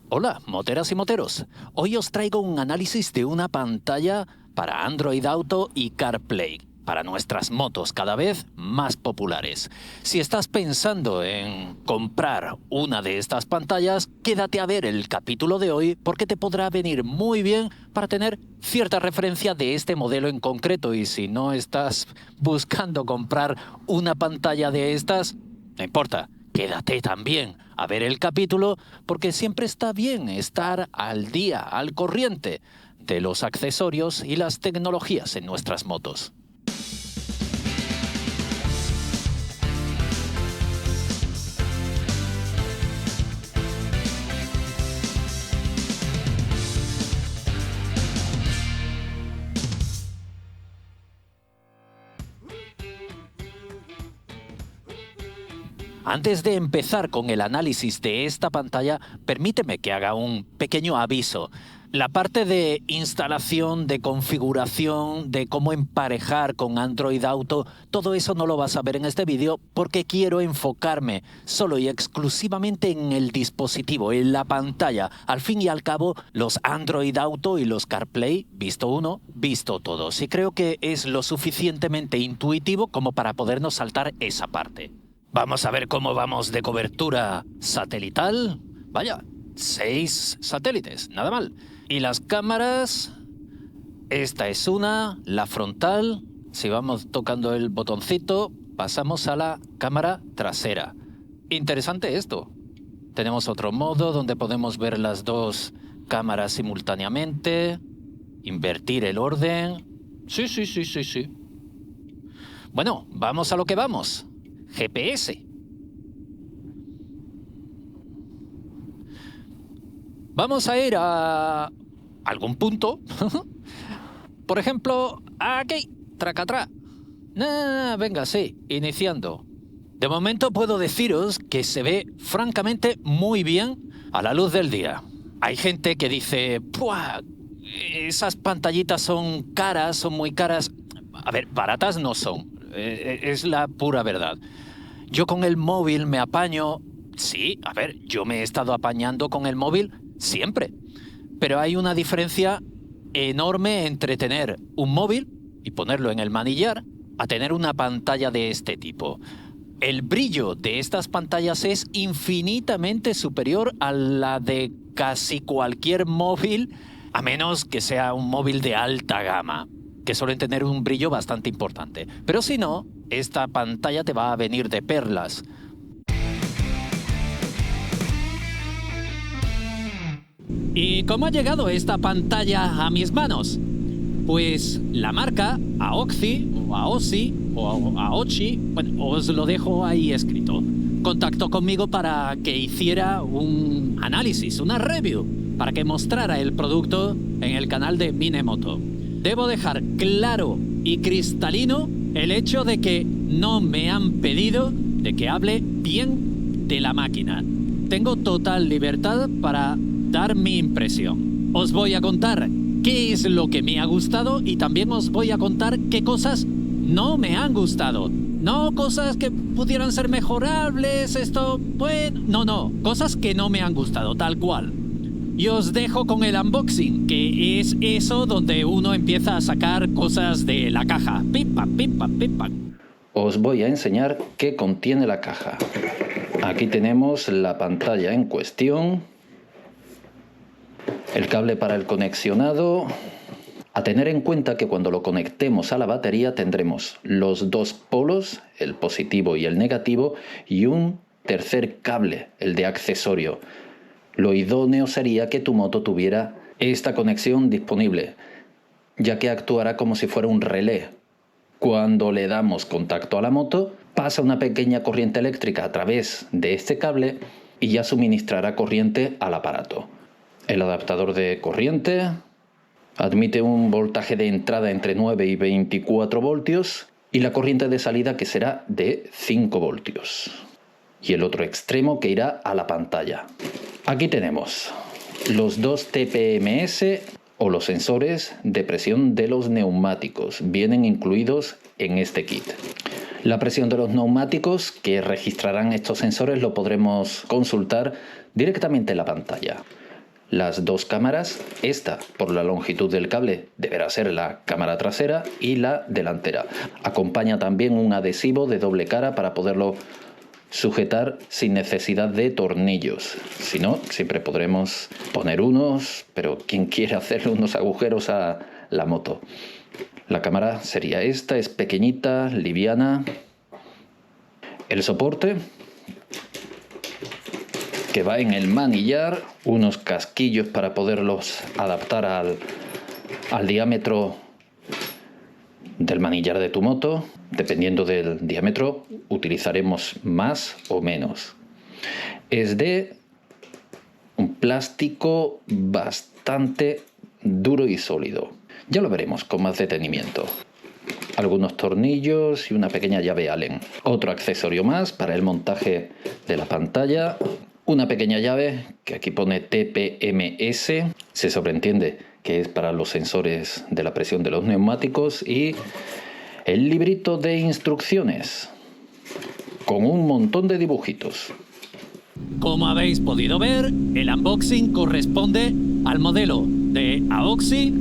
Hola, moteras y moteros. Hoy os traigo un análisis de una pantalla para Android Auto y CarPlay, para nuestras motos cada vez más populares. Si estás pensando en comprar una de estas pantallas, quédate a ver el capítulo de hoy porque te podrá venir muy bien para tener cierta referencia de este modelo en concreto. Y si no estás buscando comprar una pantalla de estas, no importa. Quédate también a ver el capítulo porque siempre está bien estar al día, al corriente de los accesorios y las tecnologías en nuestras motos. Antes de empezar con el análisis de esta pantalla, permíteme que haga un pequeño aviso. La parte de instalación, de configuración, de cómo emparejar con Android Auto, todo eso no lo vas a ver en este vídeo porque quiero enfocarme solo y exclusivamente en el dispositivo, en la pantalla. Al fin y al cabo, los Android Auto y los CarPlay, visto uno, visto todos. Y creo que es lo suficientemente intuitivo como para podernos saltar esa parte. Vamos a ver cómo vamos de cobertura satelital. Vaya, 6 satélites, nada mal. Y las cámaras, esta es una, la frontal. Si vamos tocando el botoncito, pasamos a la cámara trasera. Interesante esto. Tenemos otro modo donde podemos ver las dos cámaras simultáneamente, invertir el orden. Sí. Bueno, vamos a lo que vamos. GPS. Vamos a ir a algún punto. Por ejemplo, aquí, tracatrá. Venga, sí, iniciando. De momento puedo deciros que se ve francamente muy bien a la luz del día. Hay gente que dice, ¡puah! Esas pantallitas son caras, son muy caras. A ver, baratas no son. Es la pura verdad. Yo con el móvil me apaño. Sí, a ver, yo me he estado apañando con el móvil siempre. Pero hay una diferencia enorme entre tener un móvil y ponerlo en el manillar a tener una pantalla de este tipo. El brillo de estas pantallas es infinitamente superior a la de casi cualquier móvil, a menos que sea un móvil de alta gama, que suelen tener un brillo bastante importante. Pero si no, esta pantalla te va a venir de perlas. ¿Y cómo ha llegado esta pantalla a mis manos? Pues la marca, Aoxi, o Aoxi, o Aochi, bueno, os lo dejo ahí escrito. Contactó conmigo para que hiciera un análisis, una review, para que mostrara el producto en el canal de Minemoto. Debo dejar claro y cristalino el hecho de que no me han pedido de que hable bien de la máquina. Tengo total libertad para dar mi impresión. Os voy a contar qué es lo que me ha gustado y también os voy a contar qué cosas no me han gustado. No cosas que pudieran ser mejorables, esto, bueno, no, cosas que no me han gustado, tal cual. Y os dejo con el unboxing, que es eso donde uno empieza a sacar cosas de la caja. Pim, pam. Os voy a enseñar qué contiene la caja. Aquí tenemos la pantalla en cuestión, el cable para el conexionado. A tener en cuenta que cuando lo conectemos a la batería tendremos los dos polos, el positivo y el negativo, y un tercer cable, el de accesorio. Lo idóneo sería que tu moto tuviera esta conexión disponible, ya que actuará como si fuera un relé. Cuando le damos contacto a la moto, pasa una pequeña corriente eléctrica a través de este cable y ya suministrará corriente al aparato. El adaptador de corriente admite un voltaje de entrada entre 9 y 24 voltios y la corriente de salida que será de 5 voltios. Y el otro extremo que irá a la pantalla. Aquí tenemos los dos TPMS o los sensores de presión de los neumáticos. Vienen incluidos en este kit. La presión de los neumáticos que registrarán estos sensores lo podremos consultar directamente en la pantalla. las dos cámaras. Esta, por la longitud del cable, deberá ser la cámara trasera y la delantera. Acompaña también un adhesivo de doble cara para poderlo sujetar sin necesidad de tornillos. Si no, siempre podremos poner unos, pero ¿quién quiere hacerle unos agujeros a la moto? La cámara sería esta, es pequeñita, liviana. El soporte, que va en el manillar, unos casquillos para poderlos adaptar al diámetro del manillar de tu moto. Dependiendo del diámetro, utilizaremos más o menos. Es de un plástico bastante duro y sólido. Ya lo veremos con más detenimiento. Algunos tornillos y una pequeña llave Allen. Otro accesorio más para el montaje de la pantalla. Una pequeña llave que aquí pone TPMS. Se sobreentiende que es para los sensores de la presión de los neumáticos. Y el librito de instrucciones con un montón de dibujitos. Como habéis podido ver, el unboxing corresponde al modelo de Aoxi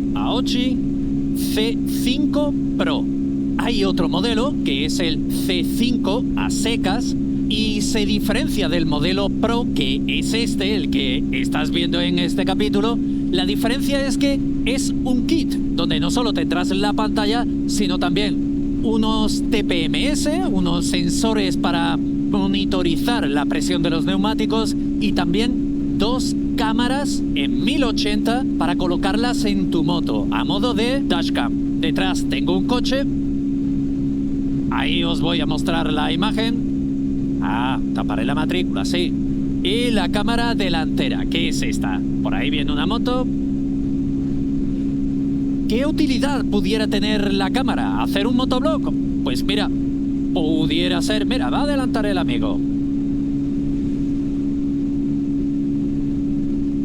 C5 Pro. Hay otro modelo que es el C5 a secas y se diferencia del modelo Pro, que es este, el que estás viendo en este capítulo. La diferencia es que es un kit donde no solo tendrás la pantalla, sino también unos TPMS, unos sensores para monitorizar la presión de los neumáticos y también dos cámaras en 1080 para colocarlas en tu moto a modo de dashcam. Detrás tengo un coche. Ahí os voy a mostrar la imagen. Taparé la matrícula, sí. Y la cámara delantera, que es esta. Por ahí viene una moto. ¿Qué utilidad pudiera tener la cámara? ¿Hacer un motoblog? Pues mira, pudiera ser... Mira, va a adelantar el amigo.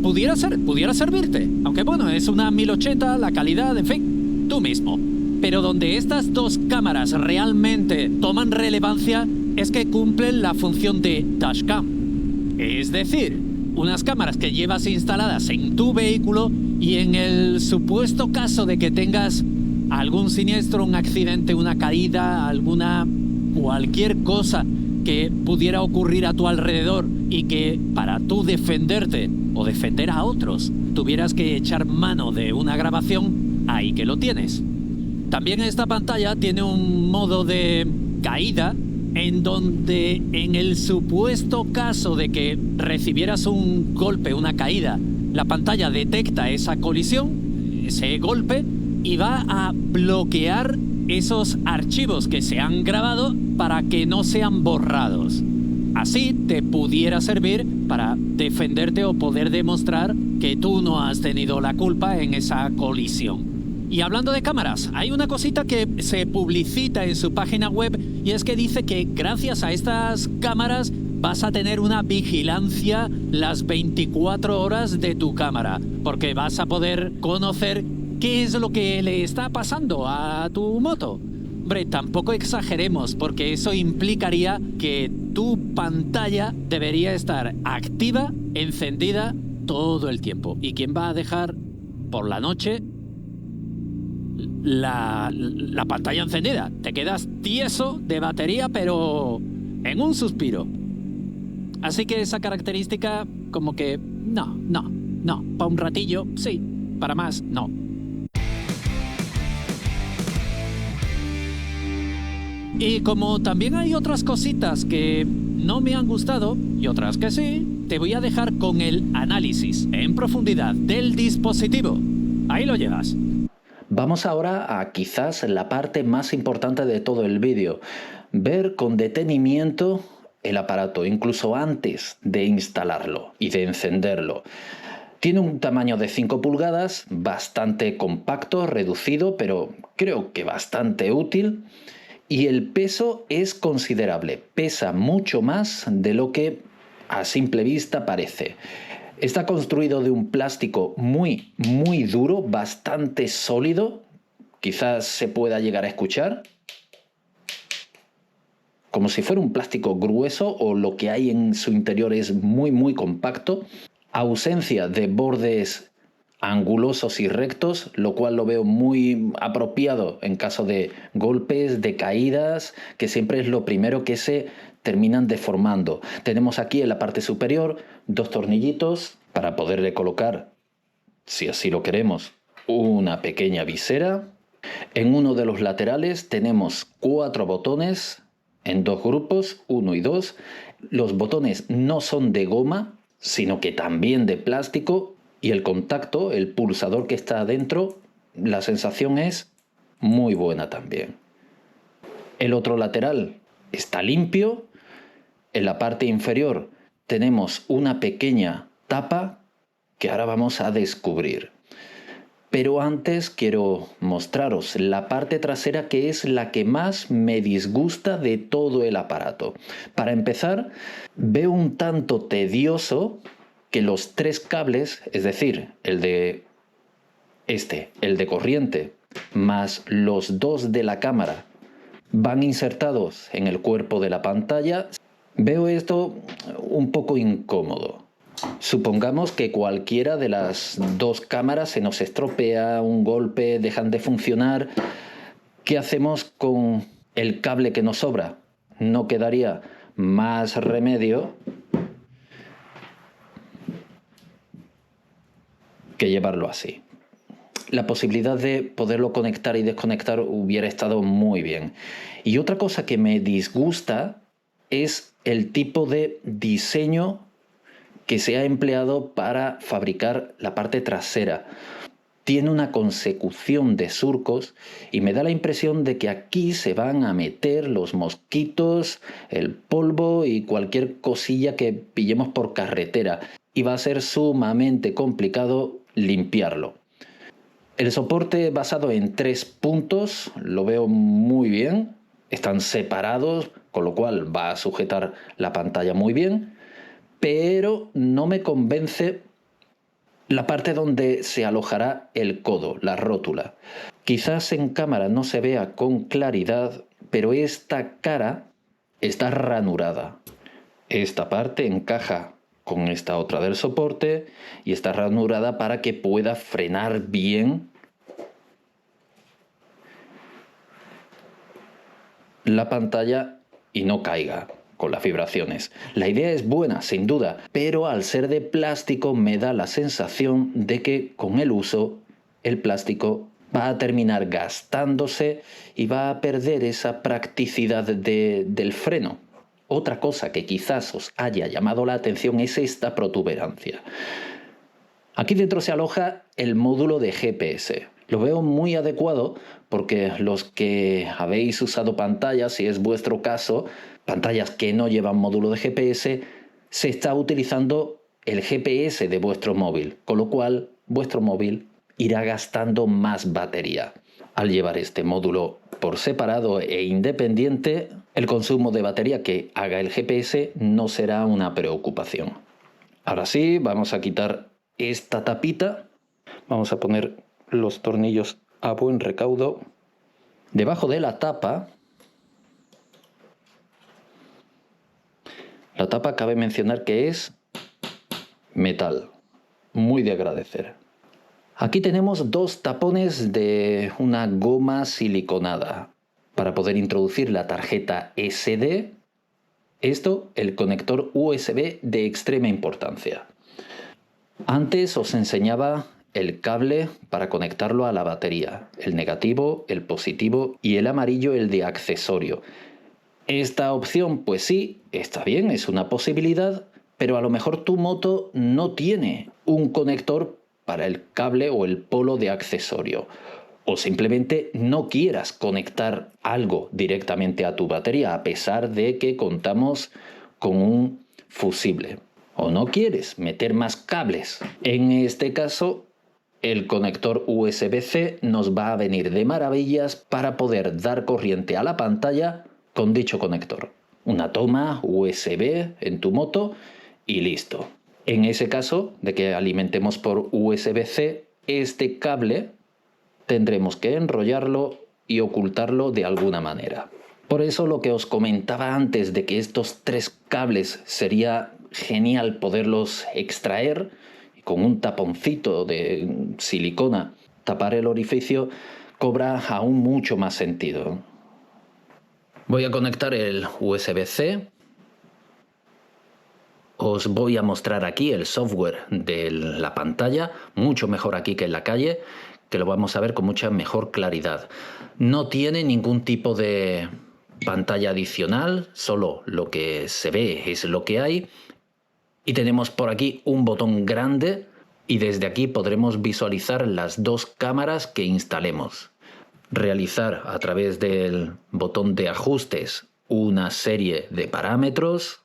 Pudiera servirte. Aunque bueno, es una 1080, la calidad, en fin, tú mismo. Pero donde estas dos cámaras realmente toman relevancia es que cumplen la función de dashcam. Es decir, unas cámaras que llevas instaladas en tu vehículo y en el supuesto caso de que tengas algún siniestro, un accidente, una caída, cualquier cosa que pudiera ocurrir a tu alrededor y que para tú defenderte o defender a otros tuvieras que echar mano de una grabación, ahí que lo tienes. También esta pantalla tiene un modo de caída en donde en el supuesto caso de que recibieras un golpe, una caída, la pantalla detecta esa colisión, ese golpe, y va a bloquear esos archivos que se han grabado para que no sean borrados. Así te pudiera servir para defenderte o poder demostrar que tú no has tenido la culpa en esa colisión. Y hablando de cámaras, hay una cosita que se publicita en su página web y es que dice que gracias a estas cámaras vas a tener una vigilancia las 24 horas de tu cámara, porque vas a poder conocer qué es lo que le está pasando a tu moto. Hombre, tampoco exageremos, porque eso implicaría que tu pantalla debería estar activa, encendida todo el tiempo. ¿Y quién va a dejar por la noche la pantalla encendida? Te quedas tieso de batería, pero en un suspiro. Así que esa característica, como que no. Para un ratillo, sí. Para más, no. Y como también hay otras cositas que no me han gustado y otras que sí, te voy a dejar con el análisis en profundidad del dispositivo. Ahí lo llevas. Vamos ahora a quizás la parte más importante de todo el vídeo. Ver con detenimiento el aparato, incluso antes de instalarlo y de encenderlo. Tiene un tamaño de 5 pulgadas, bastante compacto, reducido, pero creo que bastante útil. Y el peso es considerable, pesa mucho más de lo que a simple vista parece. Está construido de un plástico muy duro, bastante sólido. Quizás se pueda llegar a escuchar como si fuera un plástico grueso, o lo que hay en su interior es muy compacto. ausencia de bordes angulosos y rectos, lo cual lo veo muy apropiado en caso de golpes, de caídas, que siempre es lo primero que se terminan deformando. Tenemos aquí en la parte superior 2 tornillitos para poderle colocar, si así lo queremos, una pequeña visera. En uno de los laterales tenemos 4 botones en 2 grupos, 1 y 2. Los botones no son de goma, sino que también de plástico, y el contacto, el pulsador que está adentro, la sensación es muy buena también. El otro lateral está limpio. En la parte inferior tenemos una pequeña tapa que ahora vamos a descubrir. Pero antes quiero mostraros la parte trasera, que es la que más me disgusta de todo el aparato. Para empezar, veo un tanto tedioso que los 3 cables, es decir, el de corriente, más los 2 de la cámara, van insertados en el cuerpo de la pantalla. Veo esto un poco incómodo. Supongamos que cualquiera de las 2 cámaras se nos estropea, un golpe, dejan de funcionar. ¿Qué hacemos con el cable que nos sobra? No quedaría más remedio que llevarlo así. La posibilidad de poderlo conectar y desconectar hubiera estado muy bien. Y otra cosa que me disgusta es el tipo de diseño que se ha empleado para fabricar la parte trasera. Tiene una consecución de surcos y me da la impresión de que aquí se van a meter los mosquitos, el polvo y cualquier cosilla que pillemos por carretera, y va a ser sumamente complicado limpiarlo. El soporte basado en 3 puntos lo veo muy bien, están separados, con lo cual va a sujetar la pantalla muy bien, pero no me convence la parte donde se alojará el codo, la rótula. Quizás en cámara no se vea con claridad, pero esta cara está ranurada. Esta parte encaja con esta otra del soporte y está ranurada para que pueda frenar bien la pantalla y no caiga con las vibraciones. La idea es buena, sin duda, pero al ser de plástico me da la sensación de que con el uso el plástico va a terminar gastándose y va a perder esa practicidad del freno. Otra cosa que quizás os haya llamado la atención es esta protuberancia. Aquí dentro se aloja el módulo de GPS. Lo veo muy adecuado porque los que habéis usado pantallas, si es vuestro caso, pantallas que no llevan módulo de GPS, se está utilizando el GPS de vuestro móvil, con lo cual vuestro móvil irá gastando más batería. Al llevar este módulo por separado e independiente, el consumo de batería que haga el GPS no será una preocupación. Ahora sí, vamos a quitar esta tapita. Vamos a poner los tornillos a buen recaudo. Debajo de la tapa cabe mencionar que es metal, muy de agradecer. Aquí tenemos 2 tapones de una goma siliconada para poder introducir la tarjeta SD. Esto, el conector USB de extrema importancia. Antes os enseñaba el cable para conectarlo a la batería, el negativo, el positivo y el amarillo, el de accesorio. Esta opción, pues sí, está bien, es una posibilidad, pero a lo mejor tu moto no tiene un conector para el cable o el polo de accesorio, o simplemente no quieras conectar algo directamente a tu batería a pesar de que contamos con un fusible, o no quieres meter más cables. En este caso, el conector USB-C nos va a venir de maravillas para poder dar corriente a la pantalla con dicho conector. Una toma USB en tu moto y listo. En ese caso de que alimentemos por USB-C, este cable tendremos que enrollarlo y ocultarlo de alguna manera. Por eso lo que os comentaba antes de que estos 3 cables sería genial poderlos extraer, con un taponcito de silicona tapar el orificio, cobra aún mucho más sentido. Voy a conectar el USB-C. Os voy a mostrar aquí el software de la pantalla, mucho mejor aquí que en la calle, que lo vamos a ver con mucha mejor claridad. No tiene ningún tipo de pantalla adicional, solo lo que se ve es lo que hay. Y tenemos por aquí un botón grande y desde aquí podremos visualizar las dos cámaras que instalemos. Realizar a través del botón de ajustes una serie de parámetros.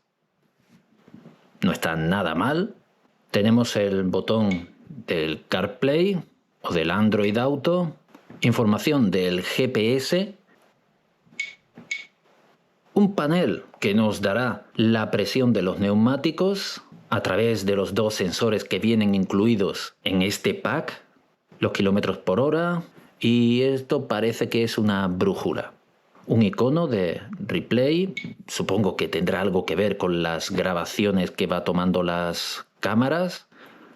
No está nada mal. Tenemos el botón del CarPlay o del Android Auto, información del GPS, un panel que nos dará la presión de los neumáticos a través de los dos sensores que vienen incluidos en este pack, los kilómetros por hora, y esto parece que es una brújula. Un icono de replay, supongo que tendrá algo que ver con las grabaciones que va tomando las cámaras,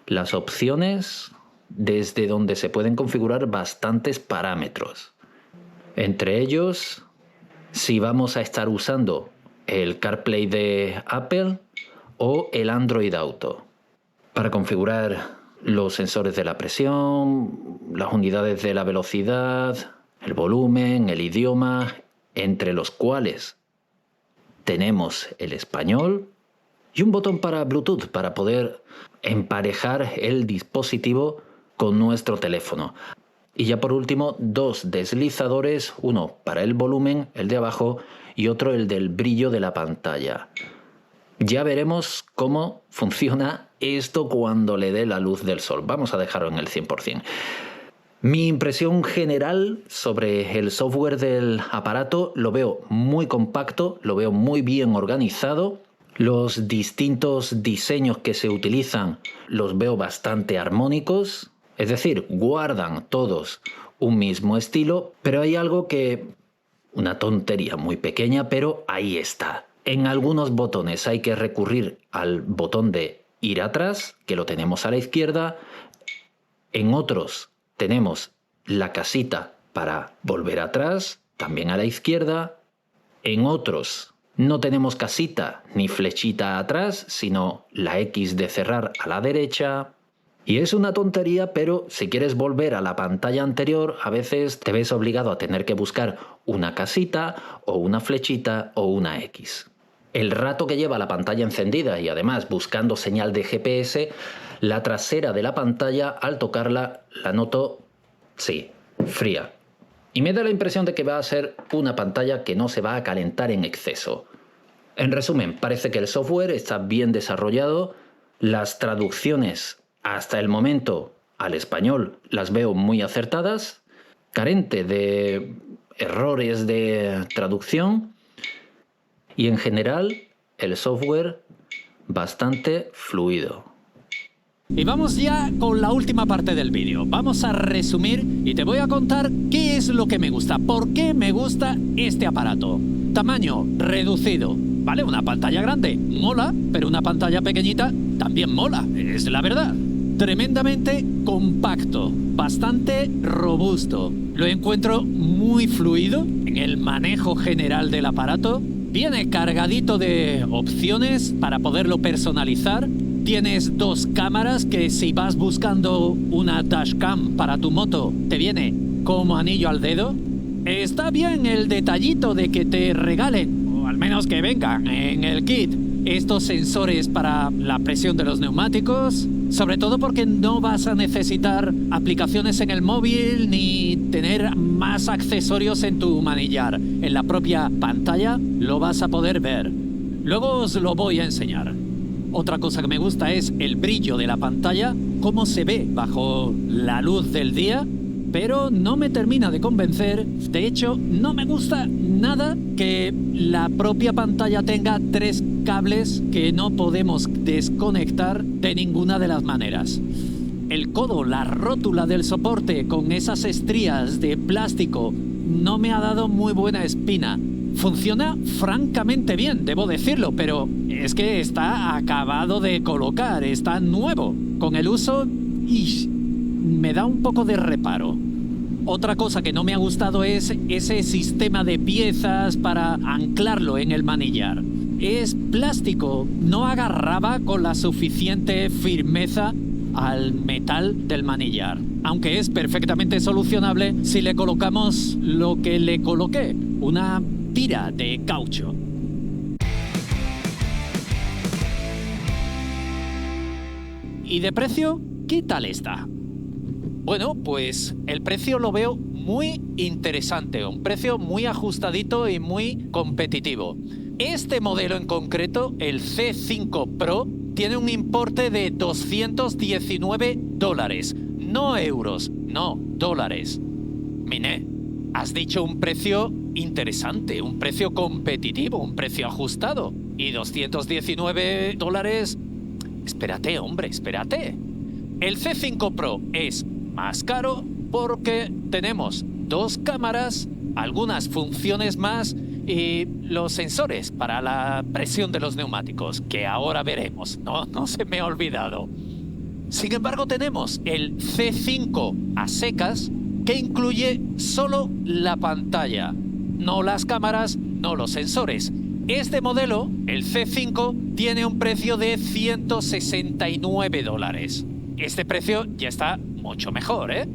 las opciones, desde donde se pueden configurar bastantes parámetros. Entre ellos, si vamos a estar usando el CarPlay de Apple o el Android Auto. Para configurar los sensores de la presión, las unidades de la velocidad, el volumen, el idioma, entre los cuales tenemos el español y un botón para Bluetooth para poder emparejar el dispositivo con nuestro teléfono. Y ya por último, dos deslizadores, uno para el volumen, el de abajo, y otro el del brillo de la pantalla. Ya veremos cómo funciona esto cuando le dé la luz del sol. Vamos a dejarlo en el 100%. Mi impresión general sobre el software del aparato, lo veo muy compacto, lo veo muy bien organizado. Los distintos diseños que se utilizan los veo bastante armónicos, es decir, guardan todos un mismo estilo, pero hay algo que, una tontería muy pequeña, pero ahí está. En algunos botones hay que recurrir al botón de ir atrás, que lo tenemos a la izquierda. En otros tenemos la casita para volver atrás, también a la izquierda. En otros no tenemos casita ni flechita atrás, sino la X de cerrar a la derecha. Y es una tontería, pero si quieres volver a la pantalla anterior, a veces te ves obligado a tener que buscar una casita o una flechita o una X. El rato que lleva la pantalla encendida y además buscando señal de GPS, la trasera de la pantalla al tocarla la noto, sí, fría. Y me da la impresión de que va a ser una pantalla que no se va a calentar en exceso. En resumen, parece que el software está bien desarrollado, las traducciones hasta el momento al español las veo muy acertadas, carente de errores de traducción y en general el software bastante fluido. Y vamos ya con la última parte del vídeo. Vamos a resumir y te voy a contar qué es lo que me gusta, por qué me gusta este aparato. Tamaño reducido, ¿vale? Una pantalla grande mola, pero una pantalla pequeñita también mola, es la verdad. Tremendamente compacto, bastante robusto. Lo encuentro muy fluido en el manejo general del aparato. Viene cargadito de opciones para poderlo personalizar. Tienes dos cámaras que si vas buscando una dashcam para tu moto, te viene como anillo al dedo. Está bien el detallito de que te regalen, o al menos que vengan en el kit, estos sensores para la presión de los neumáticos, sobre todo porque no vas a necesitar aplicaciones en el móvil ni tener más accesorios en tu manillar. En la propia pantalla lo vas a poder ver. Luego os lo voy a enseñar. Otra cosa que me gusta es el brillo de la pantalla, cómo se ve bajo la luz del día, pero no me termina de convencer. De hecho, no me gusta nada que la propia pantalla tenga 3 cables que no podemos desconectar de ninguna de las maneras. El codo, la rótula del soporte con esas estrías de plástico, no me ha dado muy buena espina. Funciona francamente bien, debo decirlo, pero es que está acabado de colocar, está nuevo. con el uso me da un poco de reparo. Otra cosa que no me ha gustado es ese sistema de piezas para anclarlo en el manillar. Es plástico, no agarraba con la suficiente firmeza al metal del manillar, aunque es perfectamente solucionable si le colocamos lo que le coloqué, una tira de caucho. ¿Y de precio? ¿Qué tal está? Bueno, pues el precio lo veo muy interesante, un precio muy ajustadito y muy competitivo. Este modelo en concreto, el C5 Pro, tiene un importe de $219, no euros, no dólares. Mine, has dicho un precio interesante, un precio competitivo, un precio ajustado. Y $219... Espérate, hombre, espérate. El C5 Pro es más caro porque tenemos 2 cámaras, algunas funciones más y los sensores para la presión de los neumáticos, que ahora veremos, no se me ha olvidado. Sin embargo, tenemos el C5 a secas, que incluye solo la pantalla, no las cámaras, no los sensores. Este modelo, el C5, tiene un precio de $169. Este precio ya está mucho mejor, ¿eh?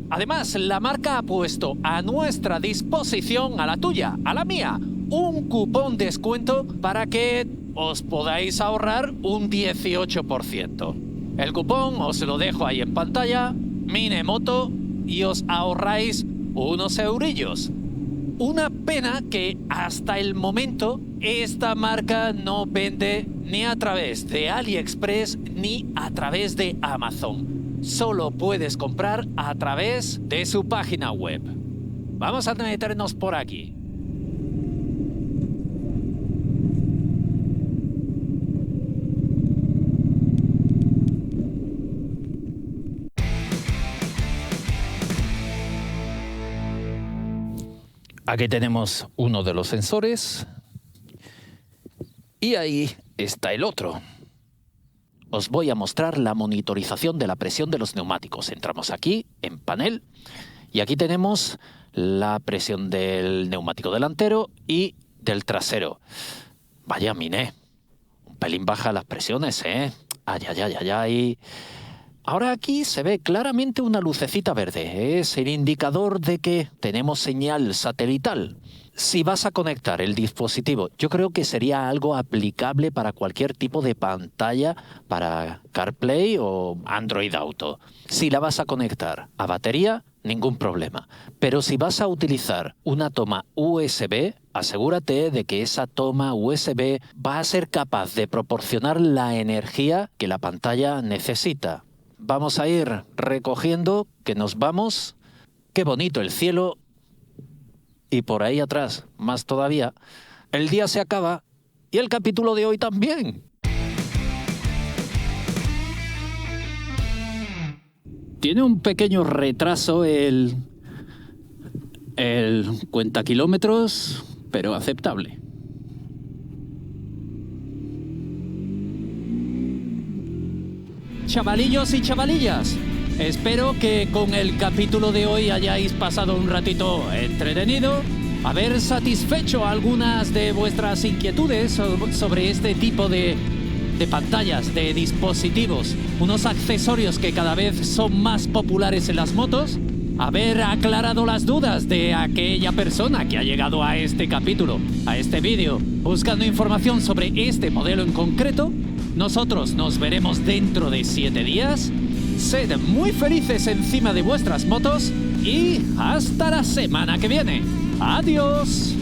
Además, la marca ha puesto a nuestra disposición, a la tuya, a la mía, un cupón descuento para que os podáis ahorrar un 18%. El cupón os lo dejo ahí en pantalla, Minemoto, y os ahorráis unos eurillos. Una pena que hasta el momento esta marca no vende ni a través de AliExpress ni a través de Amazon. Solo puedes comprar a través de su página web. Vamos a meternos por aquí. Aquí tenemos uno de los sensores y ahí está el otro. Os voy a mostrar la monitorización de la presión de los neumáticos. Entramos aquí en panel y aquí tenemos la presión del neumático delantero y del trasero. Vaya, Mine, un pelín baja las presiones, ¿eh? Ay, ay, ay, ay, ay. Ahora aquí se ve claramente una lucecita verde. Es el indicador de que tenemos señal satelital. Si vas a conectar el dispositivo, yo creo que sería algo aplicable para cualquier tipo de pantalla, para CarPlay o Android Auto. Si la vas a conectar a batería, ningún problema. Pero si vas a utilizar una toma USB, asegúrate de que esa toma USB va a ser capaz de proporcionar la energía que la pantalla necesita. Vamos a ir recogiendo, que nos vamos. Qué bonito el cielo. Y por ahí atrás, más todavía, el día se acaba y el capítulo de hoy también. Tiene un pequeño retraso el cuentakilómetros, pero aceptable. Chavalillos y chavalillas, espero que con el capítulo de hoy hayáis pasado un ratito entretenido, haber satisfecho algunas de vuestras inquietudes sobre este tipo de pantallas, de dispositivos, unos accesorios que cada vez son más populares en las motos, haber aclarado las dudas de aquella persona que ha llegado a este capítulo, a este vídeo, buscando información sobre este modelo en concreto. Nosotros nos veremos dentro de 7 días. Sed muy felices encima de vuestras motos y hasta la semana que viene. ¡Adiós!